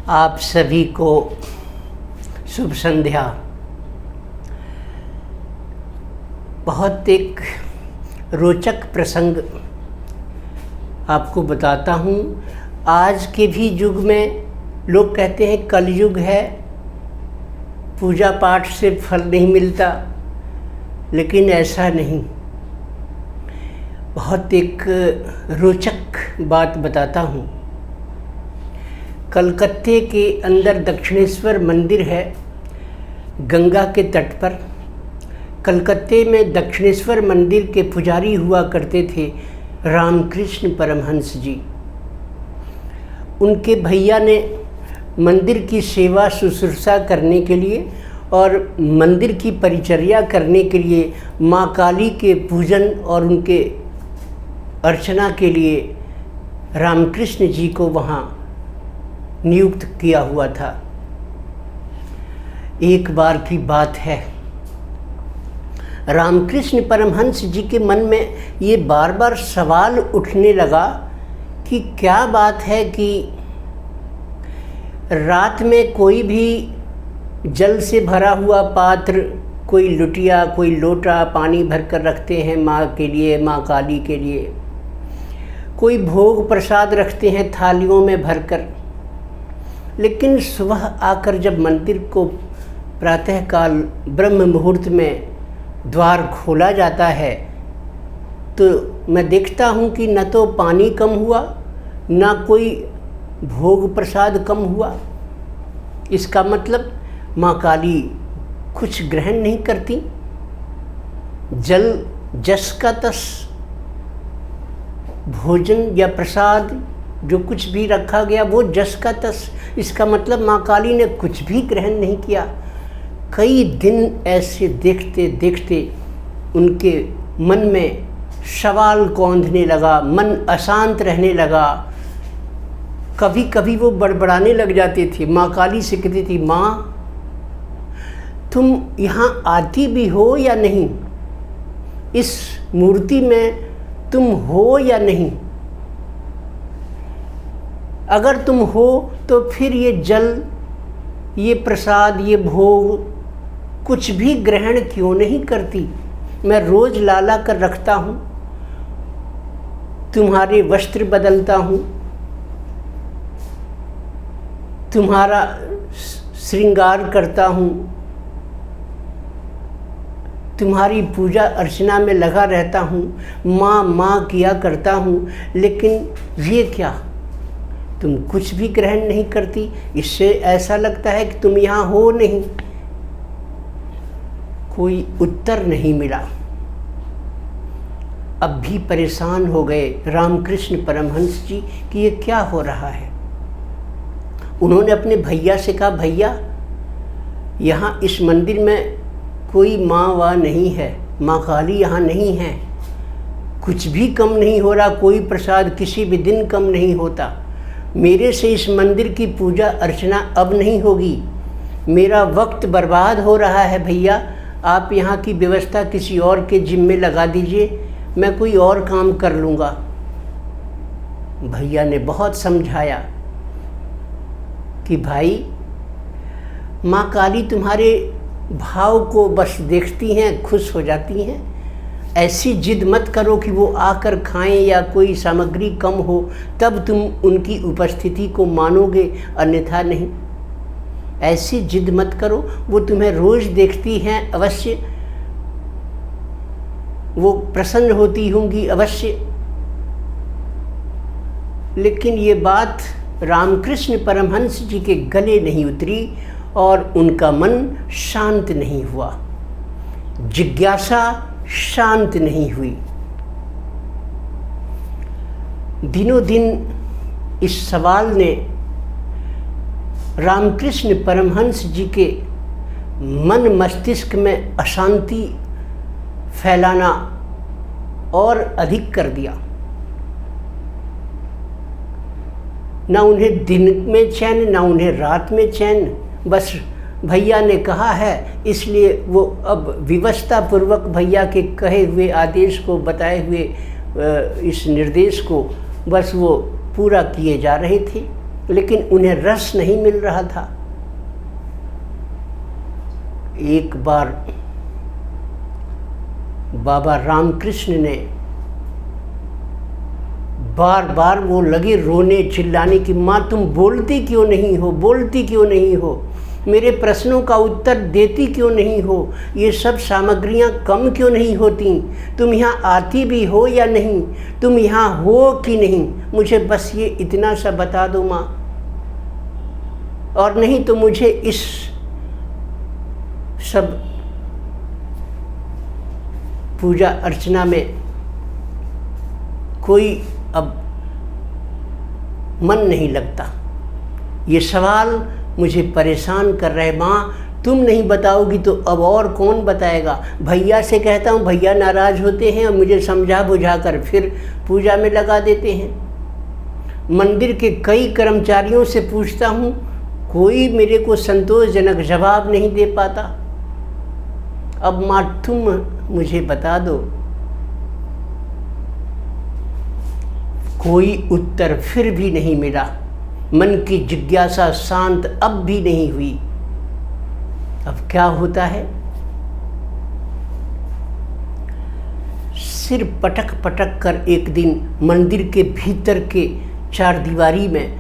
आप सभी को शुभ संध्या। बहुत एक रोचक प्रसंग आपको बताता हूँ। आज के भी युग में लोग कहते हैं कलयुग है, पूजा पाठ से फल नहीं मिलता, लेकिन ऐसा नहीं। बहुत एक रोचक बात बताता हूँ। कलकत्ते के अंदर दक्षिणेश्वर मंदिर है, गंगा के तट पर। कलकत्ते में दक्षिणेश्वर मंदिर के पुजारी हुआ करते थे रामकृष्ण परमहंस जी। उनके भैया ने मंदिर की सेवा शुश्रूषा करने के लिए और मंदिर की परिचर्या करने के लिए माँ काली के पूजन और उनके अर्चना के लिए रामकृष्ण जी को वहाँ नियुक्त किया हुआ था। एक बार की बात है, रामकृष्ण परमहंस जी के मन में ये बार बार सवाल उठने लगा कि क्या बात है कि रात में कोई भी जल से भरा हुआ पात्र, कोई लुटिया, कोई लोटा पानी भर कर रखते हैं माँ के लिए, माँ काली के लिए। कोई भोग प्रसाद रखते हैं थालियों में भरकर। लेकिन सुबह आकर जब मंदिर को प्रातःकाल ब्रह्म मुहूर्त में द्वार खोला जाता है तो मैं देखता हूँ कि न तो पानी कम हुआ, न कोई भोग प्रसाद कम हुआ। इसका मतलब माँ काली कुछ ग्रहण नहीं करती। जल जस का तस, भोजन या प्रसाद जो कुछ भी रखा गया वो जस का तस। इसका मतलब माँ काली ने कुछ भी ग्रहण नहीं किया। कई दिन ऐसे देखते देखते उनके मन में सवाल कौंधने लगा, मन अशांत रहने लगा। कभी कभी वो बड़बड़ाने लग जाते थे। माँ काली से कहती थी, माँ तुम यहाँ आती भी हो या नहीं? इस मूर्ति में तुम हो या नहीं? अगर तुम हो तो फिर ये जल, ये प्रसाद, ये भोग कुछ भी ग्रहण क्यों नहीं करती? मैं रोज़ लाला कर रखता हूँ, तुम्हारे वस्त्र बदलता हूँ, तुम्हारा श्रृंगार करता हूँ, तुम्हारी पूजा अर्चना में लगा रहता हूँ, माँ माँ किया करता हूँ, लेकिन ये क्या, तुम कुछ भी ग्रहण नहीं करती? इससे ऐसा लगता है कि तुम यहाँ हो नहीं। कोई उत्तर नहीं मिला। अब भी परेशान हो गए रामकृष्ण परमहंस जी कि ये क्या हो रहा है। उन्होंने अपने भैया से कहा, भैया यहाँ इस मंदिर में कोई माँ वा नहीं है, माँ काली यहाँ नहीं है, कुछ भी कम नहीं हो रहा, कोई प्रसाद किसी भी दिन कम नहीं होता। मेरे से इस मंदिर की पूजा अर्चना अब नहीं होगी, मेरा वक्त बर्बाद हो रहा है। भैया आप यहाँ की व्यवस्था किसी और के जिम्मे लगा दीजिए, मैं कोई और काम कर लूँगा। भैया ने बहुत समझाया कि भाई माँ काली तुम्हारे भाव को बस देखती हैं, खुश हो जाती हैं। ऐसी जिद मत करो कि वो आकर खाएं या कोई सामग्री कम हो तब तुम उनकी उपस्थिति को मानोगे, अन्यथा नहीं। ऐसी जिद मत करो, वो तुम्हें रोज़ देखती हैं, अवश्य वो प्रसन्न होती होंगी, अवश्य। लेकिन ये बात रामकृष्ण परमहंस जी के गले नहीं उतरी और उनका मन शांत नहीं हुआ, जिज्ञासा शांत नहीं हुई। दिनों दिन इस सवाल ने रामकृष्ण परमहंस जी के मन मस्तिष्क में अशांति फैलाना और अधिक कर दिया। ना उन्हें दिन में चैन, ना उन्हें रात में चैन। बस भैया ने कहा है इसलिए वो अब विवशता पूर्वक भैया के कहे हुए आदेश को, बताए हुए इस निर्देश को बस वो पूरा किए जा रहे थे। लेकिन उन्हें रस नहीं मिल रहा था। एक बार बाबा रामकृष्ण ने बार बार वो लगे रोने चिल्लाने की, माँ तुम बोलती क्यों नहीं हो, बोलती क्यों नहीं हो, मेरे प्रश्नों का उत्तर देती क्यों नहीं हो, ये सब सामग्रियाँ कम क्यों नहीं होती, तुम यहाँ आती भी हो या नहीं, तुम यहाँ हो कि नहीं, मुझे बस ये इतना सा बता दो माँ, और नहीं तो मुझे इस सब पूजा अर्चना में कोई अब मन नहीं लगता। ये सवाल मुझे परेशान कर रहे, माँ तुम नहीं बताओगी तो अब और कौन बताएगा। भैया से कहता हूँ, भैया नाराज़ होते हैं और मुझे समझा बुझा कर फिर पूजा में लगा देते हैं। मंदिर के कई कर्मचारियों से पूछता हूँ, कोई मेरे को संतोषजनक जवाब नहीं दे पाता। अब माँ तुम मुझे बता दो। कोई उत्तर फिर भी नहीं मिला। मन की जिज्ञासा शांत अब भी नहीं हुई। अब क्या होता है? सिर पटक पटक कर एक दिन मंदिर के भीतर के चारदीवारी में,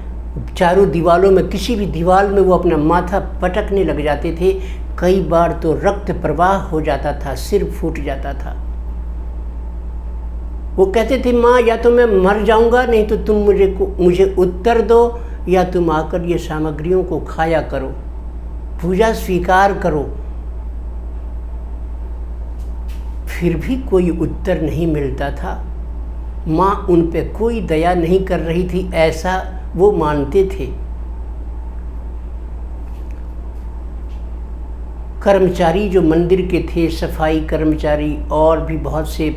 चारों दीवालों में, किसी भी दीवार में वो अपना माथा पटकने लग जाते थे। कई बार तो रक्त प्रवाह हो जाता था, सिर फूट जाता था। वो कहते थे, माँ या तो मैं मर जाऊंगा, नहीं तो तुम मुझे उत्तर दो, या तुम आकर ये सामग्रियों को खाया करो, पूजा स्वीकार करो। फिर भी कोई उत्तर नहीं मिलता था। माँ उन पे कोई दया नहीं कर रही थी, ऐसा वो मानते थे। कर्मचारी जो मंदिर के थे, सफाई कर्मचारी और भी बहुत से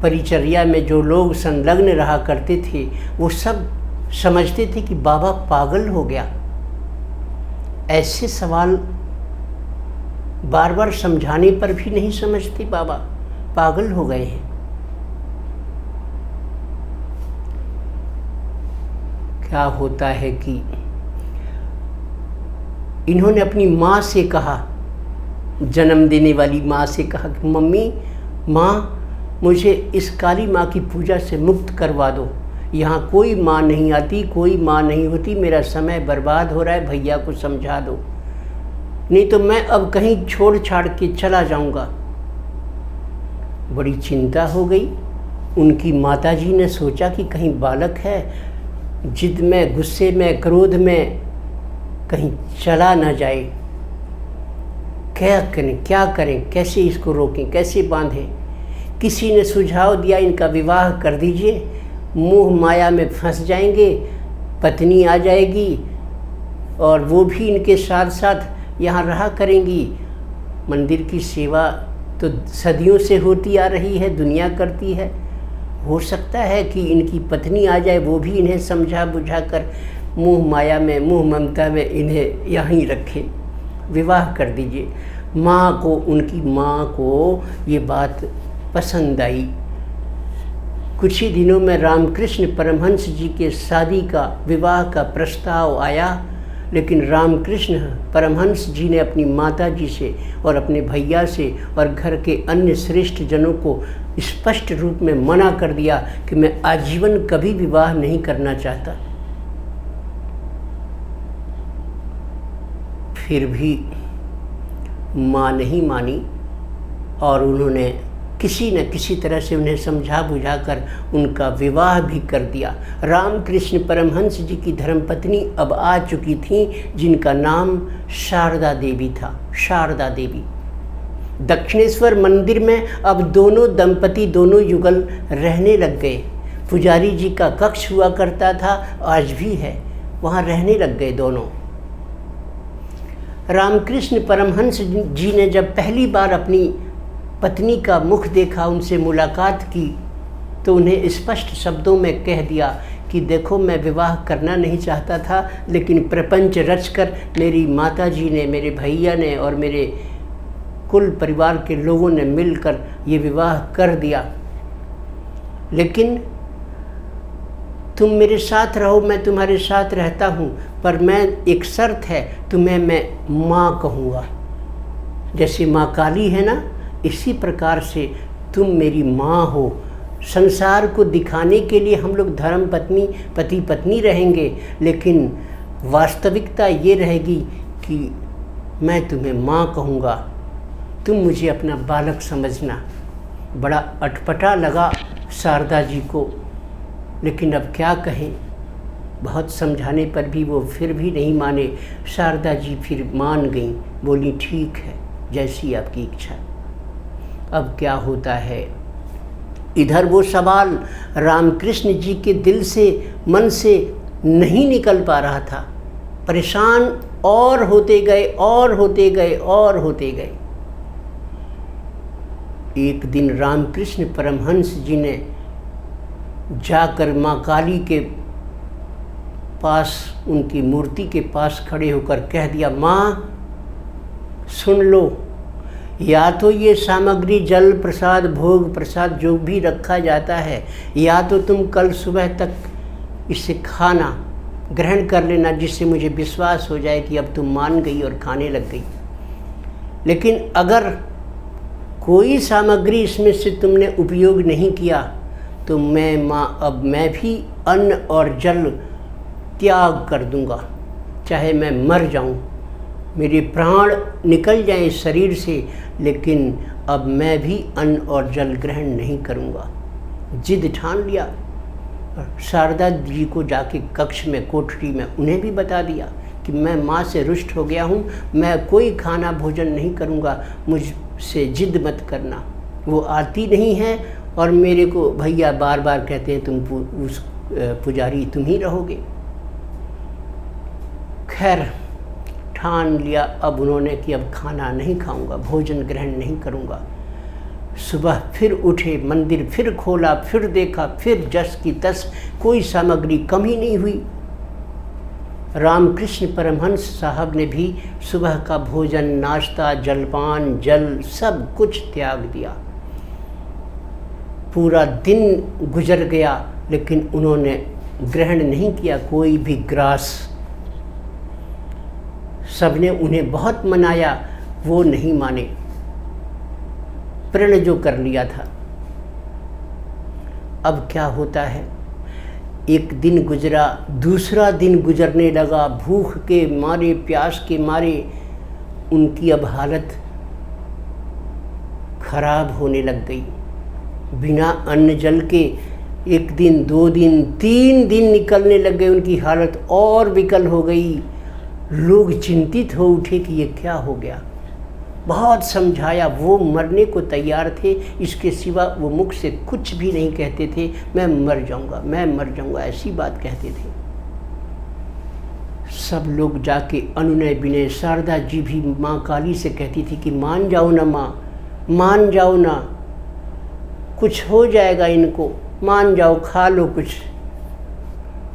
परिचर्या में जो लोग संलग्न रहा करते थे, वो सब समझते थे कि बाबा पागल हो गया। ऐसे सवाल बार बार समझाने पर भी नहीं समझते, बाबा पागल हो गए हैं। क्या होता है कि इन्होंने अपनी माँ से कहा, जन्म देने वाली माँ से कहा कि मम्मी, माँ मुझे इस काली माँ की पूजा से मुक्त करवा दो। यहाँ कोई माँ नहीं आती, कोई माँ नहीं होती, मेरा समय बर्बाद हो रहा है, भैया को समझा दो, नहीं तो मैं अब कहीं छोड़ छाड़ के चला जाऊँगा। बड़ी चिंता हो गई। उनकी माताजी ने सोचा कि कहीं बालक है, जिद में, गुस्से में, क्रोध में कहीं चला ना जाए। क्या करें, कैसे इसको रोकें, कैसे बांधें। किसी ने सुझाव दिया, इनका विवाह कर दीजिए, मोह माया में फंस जाएंगे, पत्नी आ जाएगी और वो भी इनके साथ साथ यहाँ रहा करेंगी। मंदिर की सेवा तो सदियों से होती आ रही है, दुनिया करती है, हो सकता है कि इनकी पत्नी आ जाए, वो भी इन्हें समझा बुझा कर मोह माया में, मोह ममता में इन्हें यहीं रखे, विवाह कर दीजिए। माँ को, उनकी माँ को ये बात पसंद आई। कुछ ही दिनों में रामकृष्ण परमहंस जी के शादी का, विवाह का प्रस्ताव आया, लेकिन रामकृष्ण परमहंस जी ने अपनी माता जी से और अपने भैया से और घर के अन्य श्रेष्ठ जनों को स्पष्ट रूप में मना कर दिया कि मैं आजीवन कभी विवाह नहीं करना चाहता। फिर भी माँ नहीं मानी और उन्होंने किसी न किसी तरह से उन्हें समझा बुझाकर उनका विवाह भी कर दिया। रामकृष्ण परमहंस जी की धर्मपत्नी अब आ चुकी थीं, जिनका नाम शारदा देवी था। शारदा देवी दक्षिणेश्वर मंदिर में अब दोनों दंपति, दोनों युगल रहने लग गए। पुजारी जी का कक्ष हुआ करता था, आज भी है, वहाँ रहने लग गए दोनों। रामकृष्ण परमहंस जी ने जब पहली बार अपनी पत्नी का मुख देखा, उनसे मुलाकात की, तो उन्हें स्पष्ट शब्दों में कह दिया कि देखो, मैं विवाह करना नहीं चाहता था, लेकिन प्रपंच रचकर मेरी माताजी ने, मेरे भैया ने और मेरे कुल परिवार के लोगों ने मिलकर ये विवाह कर दिया। लेकिन तुम मेरे साथ रहो, मैं तुम्हारे साथ रहता हूँ, पर मैं एक शर्त है, तुम्हें मैं माँ कहूँगा। जैसे माँ काली है ना, इसी प्रकार से तुम मेरी माँ हो। संसार को दिखाने के लिए हम लोग धर्म पत्नी पति पत्नी रहेंगे, लेकिन वास्तविकता ये रहेगी कि मैं तुम्हें माँ कहूँगा, तुम मुझे अपना बालक समझना। बड़ा अटपटा लगा शारदा जी को, लेकिन अब क्या कहें, बहुत समझाने पर भी वो फिर भी नहीं माने। शारदा जी फिर मान गईं, बोली ठीक है, जैसी आपकी इच्छा। अब क्या होता है, इधर वो सवाल रामकृष्ण जी के दिल से, मन से नहीं निकल पा रहा था। परेशान और होते गए और होते गए और होते गए। एक दिन रामकृष्ण परमहंस जी ने जाकर माँ काली के पास, उनकी मूर्ति के पास खड़े होकर कह दिया, माँ सुन लो, या तो ये सामग्री जल प्रसाद भोग प्रसाद जो भी रखा जाता है, या तो तुम कल सुबह तक इसे खाना ग्रहण कर लेना, जिससे मुझे विश्वास हो जाए कि अब तुम मान गई और खाने लग गई। लेकिन अगर कोई सामग्री इसमें से तुमने उपयोग नहीं किया तो मैं माँ अब मैं भी अन्न और जल त्याग कर दूंगा, चाहे मैं मर जाऊं, मेरे प्राण निकल जाएं इस शरीर से, लेकिन अब मैं भी अन्न और जल ग्रहण नहीं करूंगा। जिद ठान लिया। शारदा जी को जाके कक्ष में, कोठरी में उन्हें भी बता दिया कि मैं माँ से रुष्ट हो गया हूँ, मैं कोई खाना भोजन नहीं करूँगा, मुझसे जिद मत करना। वो आती नहीं है और मेरे को भैया बार बार कहते हैं तुम उस पुजारी तुम ही रहोगे। खैर ठान लिया अब उन्होंने कि अब खाना नहीं खाऊंगा, भोजन ग्रहण नहीं करूँगा। सुबह फिर उठे, मंदिर फिर खोला, फिर देखा, फिर जस की तस, कोई सामग्री कमी नहीं हुई। रामकृष्ण परमहंस साहब ने भी सुबह का भोजन, नाश्ता, जलपान, जल सब कुछ त्याग दिया। पूरा दिन गुजर गया लेकिन उन्होंने ग्रहण नहीं किया कोई भी ग्रास। सबने उन्हें बहुत मनाया, वो नहीं माने, प्रण जो कर लिया था। अब क्या होता है, एक दिन गुजरा, दूसरा दिन गुजरने लगा, भूख के मारे, प्यास के मारे उनकी अब हालत खराब होने लग गई। बिना अन्न जल के एक दिन, 2 दिन, 3 दिन निकलने लग गए, उनकी हालत और विकल हो गई। लोग चिंतित हो उठे कि ये क्या हो गया। बहुत समझाया, वो मरने को तैयार थे, इसके सिवा वो मुख से कुछ भी नहीं कहते थे। मैं मर जाऊंगा, मैं मर जाऊंगा, ऐसी बात कहते थे। सब लोग जाके अनुनय विनय, शारदा जी भी माँ काली से कहती थी कि मान जाओ ना माँ, मान जाओ ना, कुछ हो जाएगा इनको, मान जाओ, खा लो कुछ।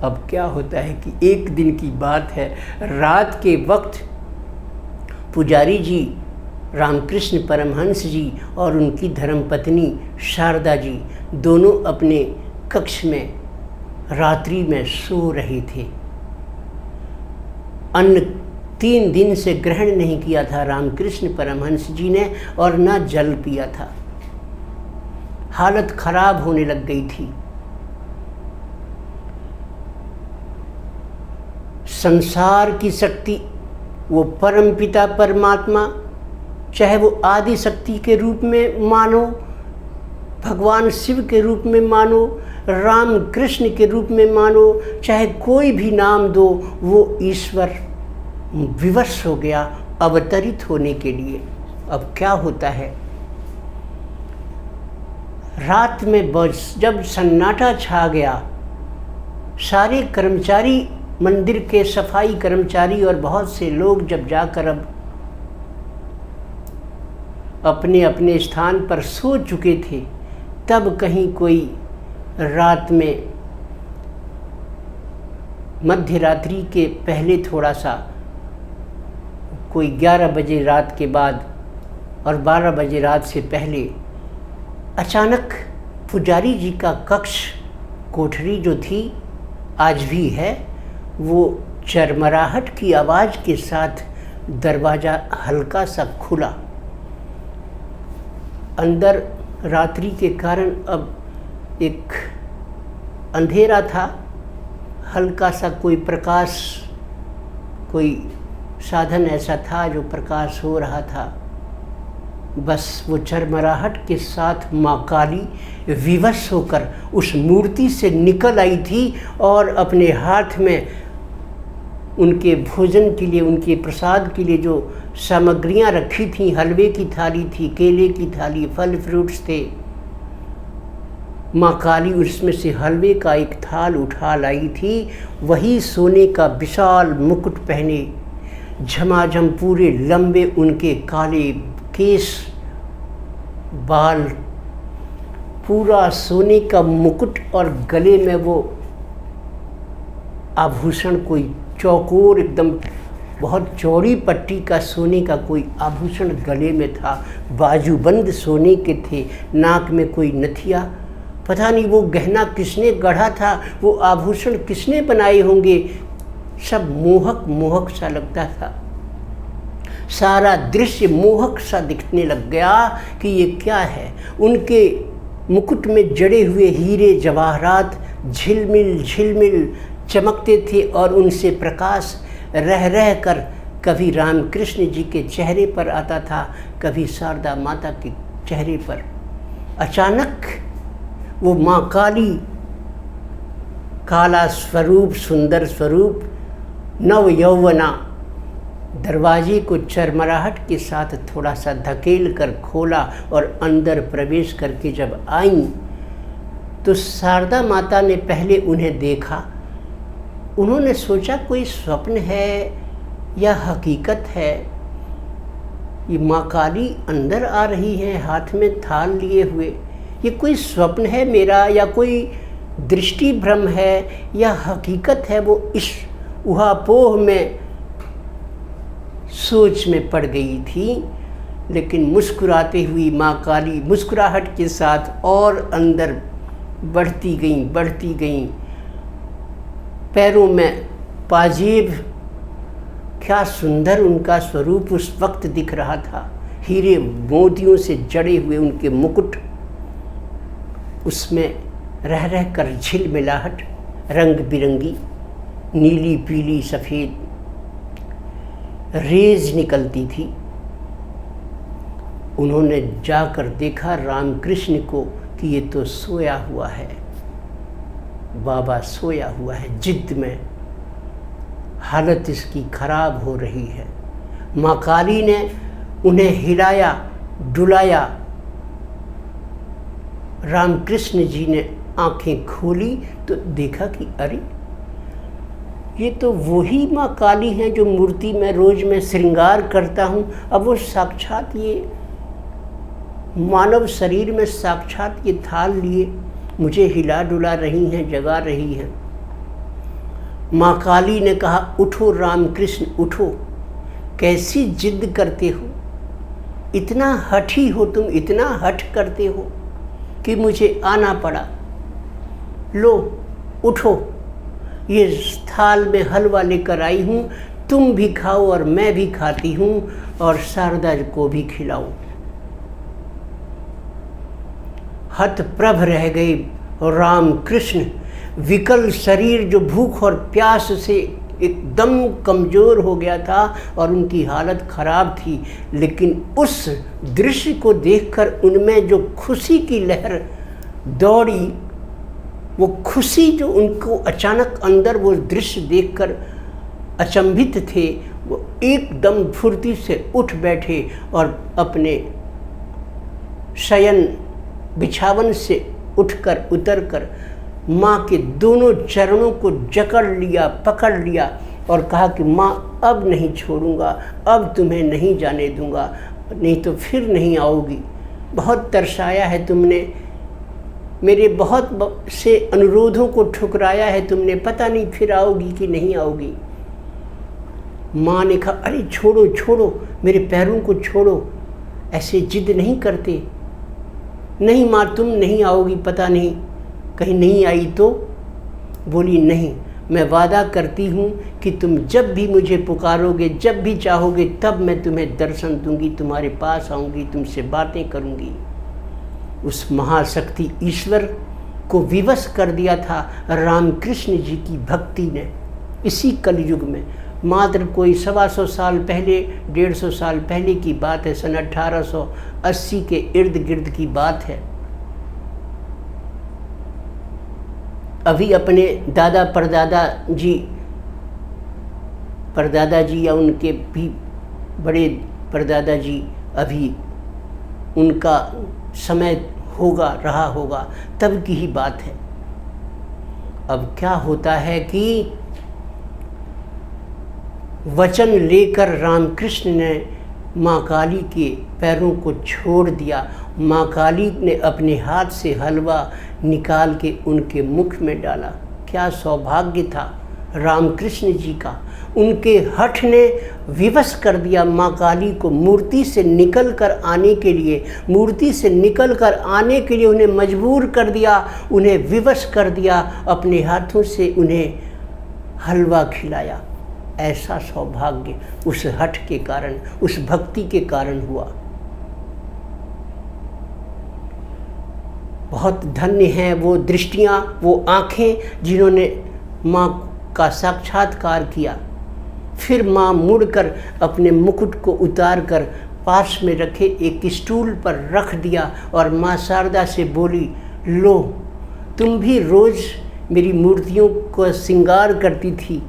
अब क्या होता है कि एक दिन की बात है, रात के वक्त पुजारी जी, रामकृष्ण परमहंस जी और उनकी धर्मपत्नी शारदा जी दोनों अपने कक्ष में रात्रि में सो रहे थे। अन्न 3 दिन से ग्रहण नहीं किया था रामकृष्ण परमहंस जी ने और न जल पिया था। हालत खराब होने लग गई थी। संसार की शक्ति, वो परमपिता परमात्मा, चाहे वो आदि शक्ति के रूप में मानो, भगवान शिव के रूप में मानो, राम कृष्ण के रूप में मानो, चाहे कोई भी नाम दो, वो ईश्वर विवश हो गया अवतरित होने के लिए। अब क्या होता है, रात में जब सन्नाटा छा गया, सारे कर्मचारी, मंदिर के सफाई कर्मचारी और बहुत से लोग जब जाकर अब अपने अपने स्थान पर सो चुके थे, तब कहीं कोई रात में मध्य रात्रि के पहले थोड़ा सा, कोई 11 बजे रात के बाद और 12 बजे रात से पहले अचानक पुजारी जी का कक्ष, कोठरी जो थी आज भी है। वो चरमराहट की आवाज़ के साथ दरवाज़ा हल्का सा खुला। अंदर रात्रि के कारण अब एक अंधेरा था, हल्का सा कोई प्रकाश, कोई साधन ऐसा था जो प्रकाश हो रहा था। बस वो चरमराहट के साथ माँ काली विवश होकर उस मूर्ति से निकल आई थी और अपने हाथ में उनके भोजन के लिए, उनके प्रसाद के लिए जो सामग्रियाँ रखी थी, हलवे की थाली थी, केले की थाली, फल फ्रूट्स थे, माँ काली उसमें से हलवे का एक थाल उठा लाई थी। वही सोने का विशाल मुकुट पहने, झमाझम पूरे लंबे उनके काले केस, बाल, पूरा सोने का मुकुट और गले में वो आभूषण, कोई चौकोर एकदम बहुत चौड़ी पट्टी का सोने का कोई आभूषण गले में था। बाजूबंद सोने के थे, नाक में कोई नथिया। पता नहीं वो गहना किसने गढ़ा था, वो आभूषण किसने बनाए होंगे। सब मोहक मोहक सा लगता था। सारा दृश्य मोहक सा दिखने लग गया कि ये क्या है। उनके मुकुट में जड़े हुए हीरे जवाहरात झिलमिल झिलमिल चमकते थे और उनसे प्रकाश रह रह कर कभी रामकृष्ण जी के चेहरे पर आता था, कभी शारदा माता के चेहरे पर। अचानक वो माँ काली, काला स्वरूप, सुंदर स्वरूप, नव यौवना, दरवाजे को चरमराहट के साथ थोड़ा सा धकेल कर खोला और अंदर प्रवेश करके जब आईं तो शारदा माता ने पहले उन्हें देखा। उन्होंने सोचा कोई स्वप्न है या हकीकत है। ये माँ काली अंदर आ रही है हाथ में थाल लिए हुए, ये कोई स्वप्न है मेरा या कोई दृष्टि भ्रम है या हकीकत है। वो इस उहापोह में सोच में पड़ गई थी। लेकिन मुस्कुराते हुई माँ काली मुस्कुराहट के साथ और अंदर बढ़ती गईं। पैरों में पाजेब, क्या सुंदर उनका स्वरूप उस वक्त दिख रहा था। हीरे मोतियों से जड़े हुए उनके मुकुट, उसमें रह रह कर झिलमिलाहट, रंग बिरंगी नीली पीली सफ़ेद रेज निकलती थी। उन्होंने जाकर देखा रामकृष्ण को कि ये तो सोया हुआ है, बाबा सोया हुआ है, जिद में हालत इसकी खराब हो रही है। माँ काली ने उन्हें हिलाया डुलाया। रामकृष्ण जी ने आंखें खोली तो देखा कि अरे ये तो वही माँ काली हैं जो मूर्ति में रोज मैं श्रृंगार करता हूँ। अब वो साक्षात ये मानव शरीर में साक्षात ये थाल लिए मुझे हिला डुला रही हैं, जगा रही हैं। माँ काली ने कहा, उठो रामकृष्ण उठो, कैसी जिद करते हो, इतना हठी हो तुम, इतना हठ करते हो कि मुझे आना पड़ा। लो उठो, ये थाल में हलवा लेकर आई हूँ, तुम भी खाओ और मैं भी खाती हूँ और शारदा को भी खिलाओ। हतप्रभ रह गए रामकृष्ण, विकल शरीर जो भूख और प्यास से एकदम कमज़ोर हो गया था और उनकी हालत ख़राब थी। लेकिन उस दृश्य को देखकर उनमें जो खुशी की लहर दौड़ी, वो खुशी जो उनको अचानक अंदर वो दृश्य देखकर अचंभित थे, वो एकदम फुर्ती से उठ बैठे और अपने शयन बिछावन से उठकर उतरकर माँ के दोनों चरणों को जकड़ लिया, पकड़ लिया और कहा कि माँ अब नहीं छोड़ूंगा, अब तुम्हें नहीं जाने दूंगा, नहीं तो फिर नहीं आओगी। बहुत तरसाया है तुमने, मेरे बहुत से अनुरोधों को ठुकराया है तुमने, पता नहीं फिर आओगी कि नहीं आओगी। माँ ने कहा, अरे छोड़ो छोड़ो, मेरे पैरों को छोड़ो, ऐसे जिद नहीं करते। नहीं माँ तुम नहीं आओगी, पता नहीं कहीं नहीं आई तो। बोली नहीं, मैं वादा करती हूँ कि तुम जब भी मुझे पुकारोगे, जब भी चाहोगे, तब मैं तुम्हें दर्शन दूंगी, तुम्हारे पास आऊँगी, तुमसे बातें करूँगी। उस महाशक्ति ईश्वर को विवश कर दिया था रामकृष्ण जी की भक्ति ने। इसी कलयुग में मात्र कोई 125 साल पहले, 150 साल पहले की बात है, सन 1880 के इर्द गिर्द की बात है। अभी अपने दादा परदादा जी या उनके भी बड़े परदादा जी, अभी उनका समय रहा होगा, तब की ही बात है। अब क्या होता है कि वचन लेकर रामकृष्ण ने माँ काली के पैरों को छोड़ दिया। माँ काली ने अपने हाथ से हलवा निकाल के उनके मुख में डाला। क्या सौभाग्य था रामकृष्ण जी का। उनके हठ ने विवश कर दिया माँ काली को। मूर्ति से निकल कर आने के लिए उन्हें मजबूर कर दिया, उन्हें विवश कर दिया, अपने हाथों से उन्हें हलवा खिलाया। ऐसा सौभाग्य उस हठ के कारण, उस भक्ति के कारण हुआ। बहुत धन्य हैं वो दृष्टियाँ, वो आँखें जिन्होंने माँ का साक्षात्कार किया। फिर माँ मुड़कर अपने मुकुट को उतार कर पास में रखे एक स्टूल पर रख दिया और माँ शारदा से बोली, लो तुम भी रोज़ मेरी मूर्तियों को श्रृंगार करती थी,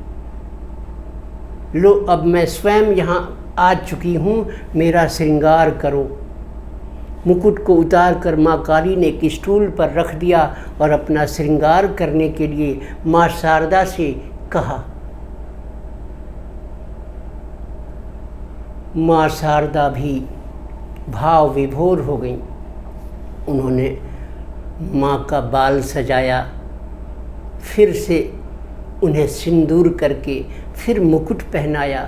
लो अब मैं स्वयं यहाँ आ चुकी हूँ, मेरा श्रृंगार करो। मुकुट को उतार कर माँ काली ने एक स्टूल पर रख दिया और अपना श्रृंगार करने के लिए माँ शारदा से कहा। माँ शारदा भी भाव विभोर हो गईं। उन्होंने माँ का बाल सजाया, फिर से उन्हें सिंदूर करके फिर मुकुट पहनाया,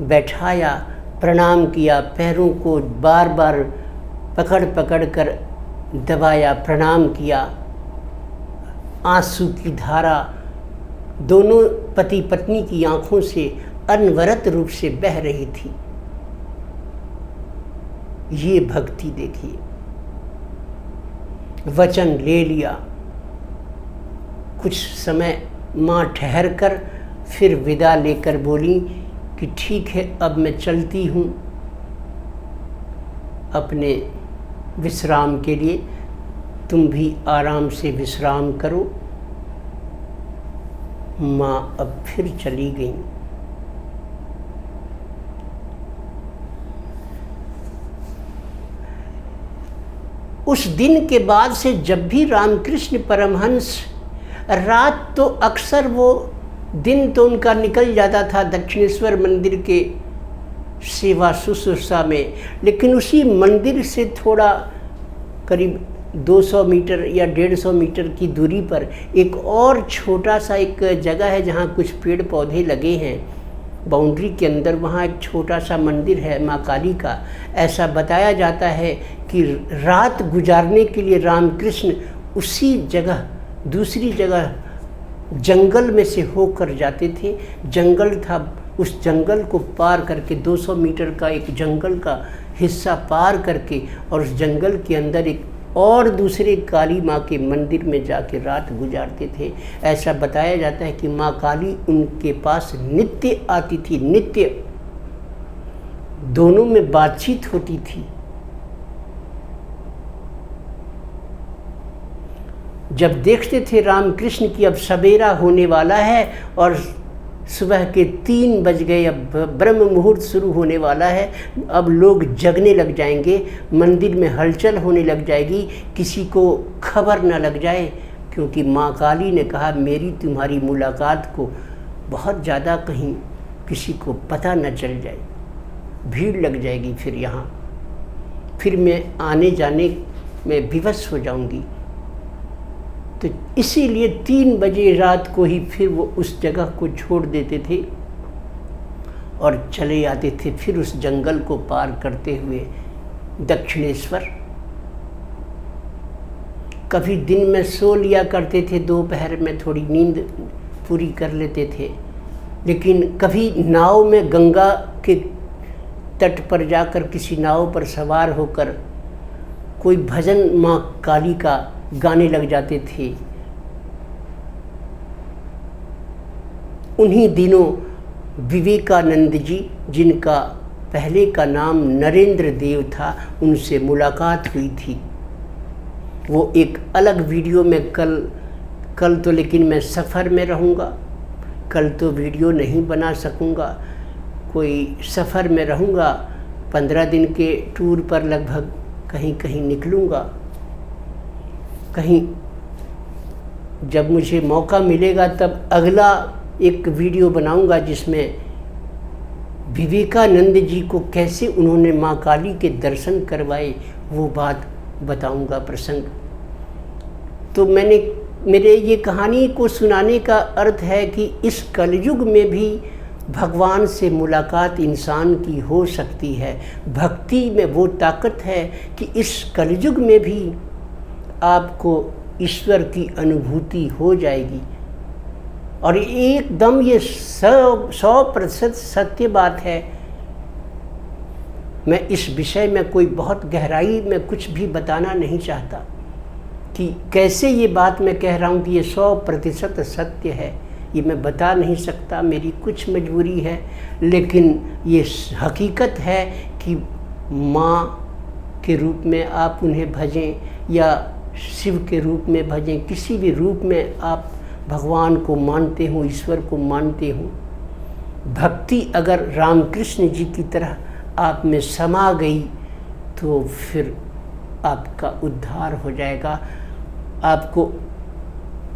बैठाया, प्रणाम किया, पैरों को बार बार पकड़ पकड़ कर दबाया, प्रणाम किया। आंसू की धारा दोनों पति पत्नी की आंखों से अनवरत रूप से बह रही थी। ये भक्ति देखिए। वचन ले लिया। कुछ समय माँ ठहर कर फिर विदा लेकर बोली कि ठीक है, अब मैं चलती हूँ अपने विश्राम के लिए, तुम भी आराम से विश्राम करो। माँ अब फिर चली गई। उस दिन के बाद से जब भी रामकृष्ण परमहंस, रात तो अक्सर, वो दिन तो उनका निकल जाता था दक्षिणेश्वर मंदिर के सेवा शुश्रूषा में, लेकिन उसी मंदिर से थोड़ा करीब 200 मीटर या 150 मीटर की दूरी पर एक और छोटा सा एक जगह है जहाँ कुछ पेड़ पौधे लगे हैं बाउंड्री के अंदर। वहाँ एक छोटा सा मंदिर है माँ काली का। ऐसा बताया जाता है कि रात गुजारने के लिए रामकृष्ण उसी जगह, दूसरी जगह जंगल में से होकर जाते थे। जंगल था, उस जंगल को पार करके 200 मीटर का एक जंगल का हिस्सा पार करके और उस जंगल के अंदर एक और दूसरे काली माँ के मंदिर में जाके रात गुजारते थे। ऐसा बताया जाता है कि माँ काली उनके पास नित्य आती थी, नित्य। दोनों में बातचीत होती थी। जब देखते थे रामकृष्ण की अब सवेरा होने वाला है और सुबह के 3 बज गए, अब ब्रह्म मुहूर्त शुरू होने वाला है, अब लोग जगने लग जाएंगे, मंदिर में हलचल होने लग जाएगी, किसी को खबर न लग जाए, क्योंकि माँ काली ने कहा मेरी तुम्हारी मुलाकात को बहुत ज़्यादा कहीं किसी को पता न चल जाए, भीड़ लग जाएगी फिर यहाँ, फिर मैं आने जाने में विवश हो जाऊँगी। तो इसीलिए 3 बजे रात को ही फिर वो उस जगह को छोड़ देते थे और चले आते थे फिर उस जंगल को पार करते हुए दक्षिणेश्वर। कभी दिन में सो लिया करते थे, दोपहर में थोड़ी नींद पूरी कर लेते थे। लेकिन कभी नाव में गंगा के तट पर जाकर किसी नाव पर सवार होकर कोई भजन माँ काली का गाने लग जाते थे। उन्हीं दिनों विवेकानंद जी, जिनका पहले का नाम नरेंद्र देव था, उनसे मुलाकात हुई थी। वो एक अलग वीडियो में कल तो लेकिन मैं सफ़र में रहूँगा, कल तो वीडियो नहीं बना सकूँगा। कोई सफ़र में रहूँगा, 15 दिन के टूर पर लगभग कहीं कहीं निकलूँगा। कहीं जब मुझे मौका मिलेगा तब अगला एक वीडियो बनाऊँगा जिसमें विवेकानंद जी को कैसे उन्होंने माँ काली के दर्शन करवाए वो बात बताऊँगा, प्रसंग। तो मेरे ये कहानी को सुनाने का अर्थ है कि इस कलयुग में भी भगवान से मुलाकात इंसान की हो सकती है। भक्ति में वो ताकत है कि इस कलयुग में भी आपको ईश्वर की अनुभूति हो जाएगी। और एकदम ये 100% सत्य बात है। मैं इस विषय में कोई बहुत गहराई में कुछ भी बताना नहीं चाहता कि कैसे ये बात मैं कह रहा हूँ कि ये 100% सत्य है, ये मैं बता नहीं सकता, मेरी कुछ मजबूरी है। लेकिन ये हकीकत है कि माँ के रूप में आप उन्हें भजें या शिव के रूप में भजें, किसी भी रूप में आप भगवान को मानते हो, ईश्वर को मानते हो, भक्ति अगर रामकृष्ण जी की तरह आप में समा गई तो फिर आपका उद्धार हो जाएगा, आपको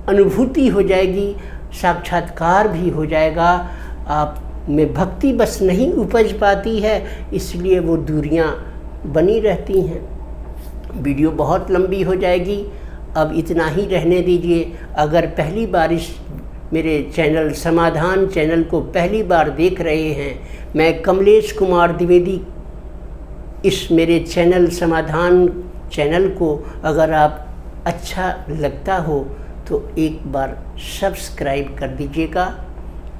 अनुभूति हो जाएगी, साक्षात्कार भी हो जाएगा। आप में भक्ति बस नहीं उपज पाती है, इसलिए वो दूरियां बनी रहती हैं। वीडियो बहुत लंबी हो जाएगी, अब इतना ही रहने दीजिए। अगर पहली बार इस मेरे चैनल समाधान चैनल को पहली बार देख रहे हैं, मैं कमलेश कुमार द्विवेदी, इस मेरे चैनल समाधान चैनल को अगर आप अच्छा लगता हो तो एक बार सब्सक्राइब कर दीजिएगा,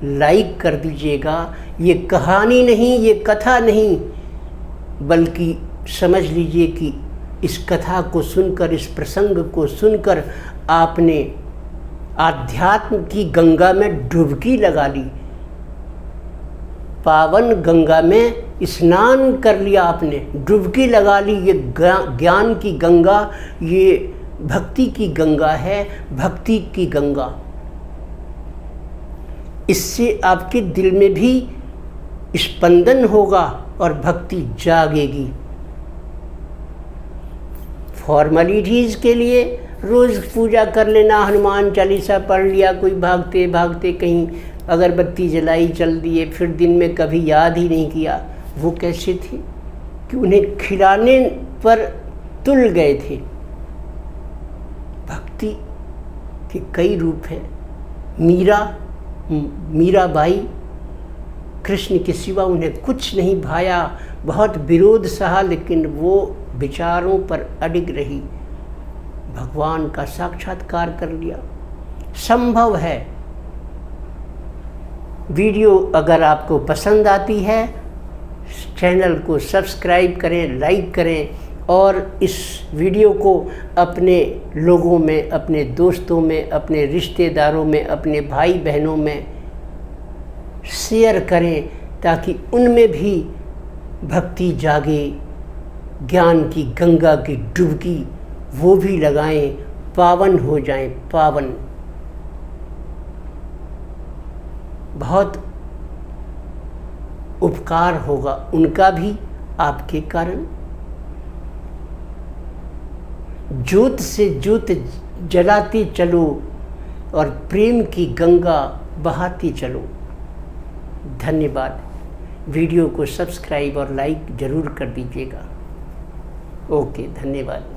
लाइक कर दीजिएगा। ये कहानी नहीं, ये कथा नहीं, बल्कि समझ लीजिए कि इस कथा को सुनकर, इस प्रसंग को सुनकर आपने आध्यात्म की गंगा में डुबकी लगा ली, पावन गंगा में स्नान कर लिया आपने, डुबकी लगा ली। ये ज्ञान की गंगा, ये भक्ति की गंगा है, भक्ति की गंगा। इससे आपके दिल में भी स्पंदन होगा और भक्ति जागेगी। फॉर्मेलिटीज़ के लिए रोज़ पूजा कर लेना, हनुमान चालीसा पढ़ लिया, कोई भागते भागते कहीं अगरबत्ती जलाई चल दिए, फिर दिन में कभी याद ही नहीं किया। वो कैसे थे कि उन्हें खिलाने पर तुल गए थे। भक्ति के कई रूप हैं। मीराबाई, कृष्ण के सिवा उन्हें कुछ नहीं भाया, बहुत विरोध सहा, लेकिन वो विचारों पर अडिग रही, भगवान का साक्षात्कार कर लिया। संभव है। वीडियो अगर आपको पसंद आती है, चैनल को सब्सक्राइब करें, लाइक करें और इस वीडियो को अपने लोगों में, अपने दोस्तों में, अपने रिश्तेदारों में, अपने भाई बहनों में शेयर करें ताकि उनमें भी भक्ति जागे, ज्ञान की गंगा की डुबकी वो भी लगाएं, पावन हो जाएं, पावन। बहुत उपकार होगा उनका भी आपके कारण। ज्योत से ज्योत जलाते चलो और प्रेम की गंगा बहाते चलो। धन्यवाद। वीडियो को सब्सक्राइब और लाइक ज़रूर कर दीजिएगा। ओके, धन्यवाद।